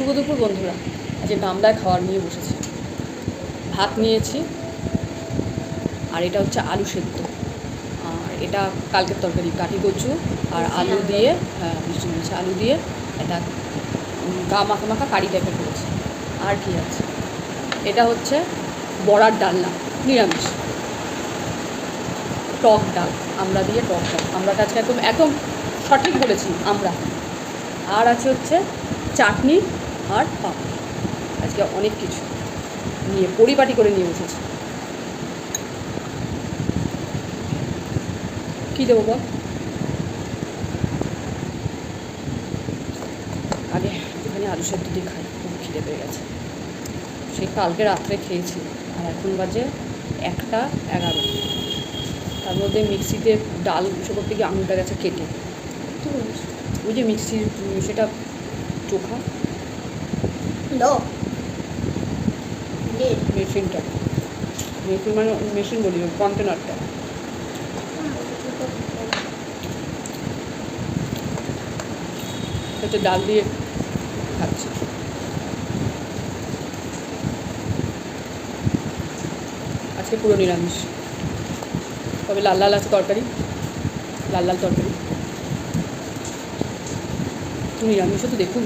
শুভ দুপুর বন্ধুরা, আজকে গামলায় খাওয়ার নিয়ে বসেছি। ভাত নিয়েছি, আর এটা হচ্ছে আলু সেদ্ধ, আর এটা কালকের তরকারি কাঠি কচু আর আলু দিয়ে, মিষ্টি মিষ্টি আলু দিয়ে এটা গা মাখা মাখা কারি টাইপের করেছি। আর কি আছে, এটা হচ্ছে বড়ার ডালনা, নিরামিষ, টক ডাল, আমরা দিয়ে টক ডাল, আমরাটা আজকে একদম একদম সঠিক বলেছি আমরা। আর আছে হচ্ছে চাটনি আর পাপড়। আজকে অনেক কিছু নিয়ে পরিপাটি করে নিয়ে বসেছি। কী দেবো বল? আগে একটুখানি আলু সেদ্ধ দিয়ে খাই, খুব খিদে পেয়ে গেছে। সেই কালকে রাত্রে খেয়েছি, আর এখন বাজে 1:11। তার মধ্যে মিক্সিতে ডাল মিশো করতে গিয়ে আঙুলটা গেছে কেটে। ওই যে মিক্সির সেটা চোখা মেশিনটা, মেশিন মানে মেশিন বলি, কন্টেনারটা। হচ্ছে ডাল দিয়ে খাচ্ছি। আজকে পুরো নিরামিষ, তবে লাল লাল আছে তরকারি, লাল লাল তরকারি। নিরামিষও তো দেখুন।